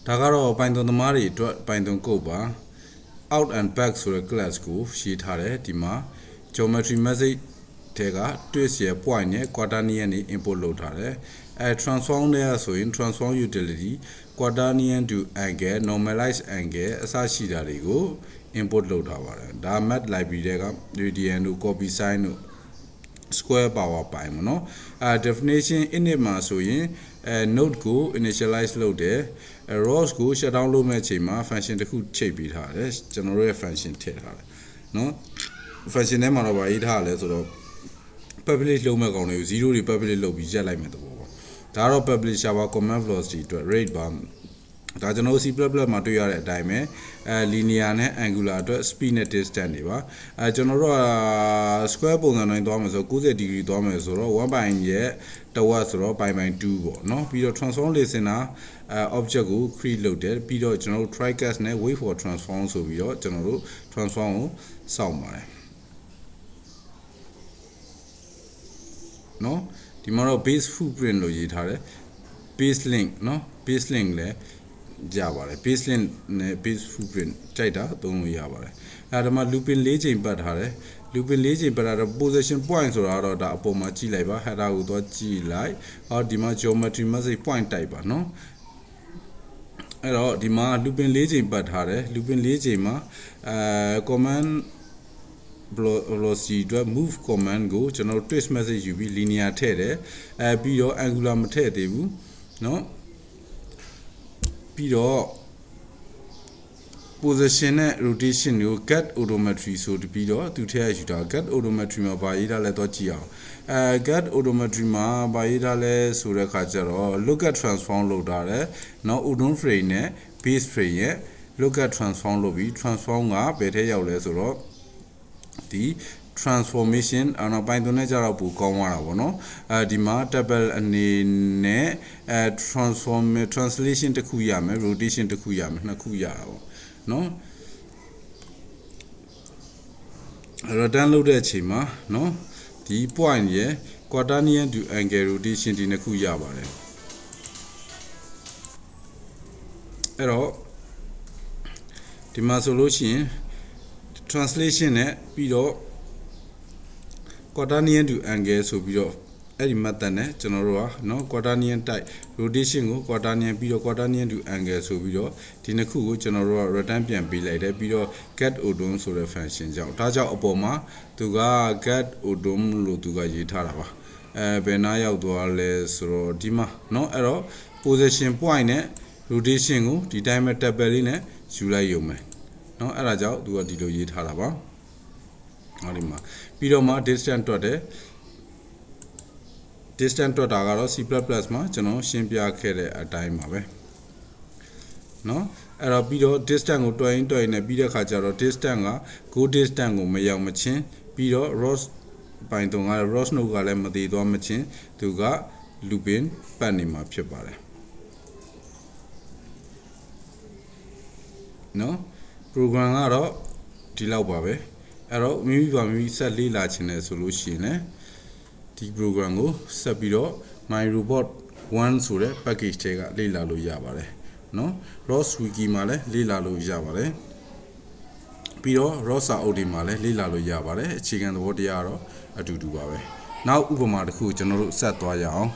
Tagaro Python the Mari Python Coba out and back so a class go sheet hare Dima geometry message tega twist ye point ye quaternion input load hare a transform there so in transform utility quaternion to angle normalize angle asashi go input load hare da mat library radian copy sign square power pi no definition in it ma so yin node ko initialize လုပ်တယ် ROS ကို shut down လုပ်မဲ့ချိန်မှာ function တစ်ခုချိန်ပေးထားတယ်ကျွန်တော်တို့ရဲ့ function ထည့်ထားတယ်เนาะ function ထဲမှာတော့ဗာရေးထားတယ်ဆိုတော့ publish လုပ်မဲ့ကောင်တွေကို0တွေ publish လုပ်ပြီးရက်လိုက်မယ်တဘောပေါ့ဒါကတော့ publish server command velocity အတွက် rate ပါဒါကျွန်တော် C++ မှာတွေ့ရတဲ့အတိုင်းပဲlinear နဲ့ angular အတွက် speed နဲ့ distance တွေပါကျွန်တော်တို့က square ပုံစံတိုင်းသွားမယ်ဆိုတော့90 degree သွားမယ်ဆိုတော့1 by ရဲ့တဝက်ဆိုတော့ pi by 2ပေါ့เนาะပြီးတော့ transform listener object ကို create လုပ်တယ်ပြီးတော့ကျွန်တော်တို့ try catch နဲ့ wait for transform ဆိုပြီးတော့ကျွန်တော်တို့ transform ကိုစောင့်ပါတယ်เนาะဒီမှာတော့ base footprint လို့ရေးထားတယ် base link เนาะ base link လဲကြပါတယ် base link နဲ့ base footprint ကြိုက်တာသုံးလို့ရပါတယ်အဲဒီမှာ looping 4ချိန်ပတ်ထားတယ် looping 4ချိန်ပတ်ထားတော့ position point ဆိုတာတော့ဒါအပေါ်မှာကြည့်လိုက်ပါ header ကိုသွားကြည့်လိုက်ဟောဒီမှာ geometry message point တိုက်ပါเนาะအဲ့တော့ဒီမှာ looping 4ချိန်ပတ်ထားတယ် looping 4ချိန်မှာcommand velocity အတွက် move command ကိုကျွန်တော် twist message ယူပြီး linear ထည့်တယ်ပြီးတော့ angular မထည့်သေးဘူးเนาะပြီးတော့ position နဲ့ rotation ကို get odometry ဆိုပြီးတော့သူထည့်ရယူတာ get odometry မှာဘာရေးထားလဲတော့ကြည့်အောင်get odometry မှာဘာရေးထားလဲဆိုတဲ့ခါကျတော့ look at transform လုပ်ထားတယ်เนาะ odom frame နဲ့ base frame ရဲ့ look at transform လုပ်ပြီး transform ကဘယ်ထဲရောက်လဲဆိုတော့ဒီ transformation နောက် Python နဲ့ကြတော့ပိုကောင်းသွားတာပေါ့နော်ဒီမှာ table အနေနဲ့ translation တစ်ခုရမယ် rotation တစ်ခုရမယ်နှစ်ခုရတာပေါ့နော် return လုပ်တဲ့အချိန်မှာနော်ဒီ point ရဲ့ quaternion to angle rotation ဒီနှစ်ခုရပါတယ်အဲ့တော့ဒီမှာဆိုလို့ရှိရင် translation နဲ့ပြီးတော့ quaternion to angle ဆိုပြီးတော့အဲ့ဒီ method နဲ့ကျွန်တော်တို့ကเนาะ quaternion type rotation ကို quaternion ပြီးတော့ quaternion to angle ဆိုပြီးတော့ဒီနှစ်ခုကိုကျွန်တော်တို့က return ပြန်ပေးလိုက်တယ်ပြီးတော့ get odom ဆိုတဲ့ function ကြောင့်ဒါကြောင့်အပေါ်မှာသူက get odom လို့သူကရေးထားတာပါဘယ်နားရောက်သွားလဲဆိုတော့ဒီမှာเนาะအဲ့တော့ position point နဲ့ rotation ကိုဒီတိုင်းပဲ table လေးနဲ့ယူလိုက်ရုံပဲเนาะအဲ့ဒါကြောင့်သူကဒီလိုရေးထားတာပါဟောဒီမှာပြီးတော့မှ distance တွက်တယ် distance တွက်တာကတော့ C++ မှာကျွန်တော်ရှင်းပြခဲ့တဲ့အတိုင်းပါပဲเนาะအဲ့တော့ပြီးတော့ distance ကိုတွက်ရင်နဲ့ပြီးတဲ့ခါကျတော့ distance က go distance ကိုမရောက်မချင်းပြီးတော့ ROS Python က ROS node ကလည်းမတည်သွားမချင်းသူက looping ပတ်နေမှာဖြစ်ပါတယ်เนาะ program ကတော့ဒီလောက်ပါပဲအဲ့တော့မိမိဆက်လေးလာချင်တယ်ဆိုလို့ရှိရင်လည်းဒီ program ကိုဆက်ပြီးတော့ my robot 1ဆိုတဲ့ package တွေကလေ့လာလို့ရပါတယ်เนาะ ROS wiki မှာလည်းလေ့လာလို့ရပါတယ်ပြီးတော့ ROS စာအုပ်တွေမှာလည်းလေ့လာလို့ရပါတယ်အခြေခံသဘောတရားကတော့အတူတူပါပဲနောက်ဥပမာတစ်ခုကျွန်တော်တို့ဆက်သွားရအောင်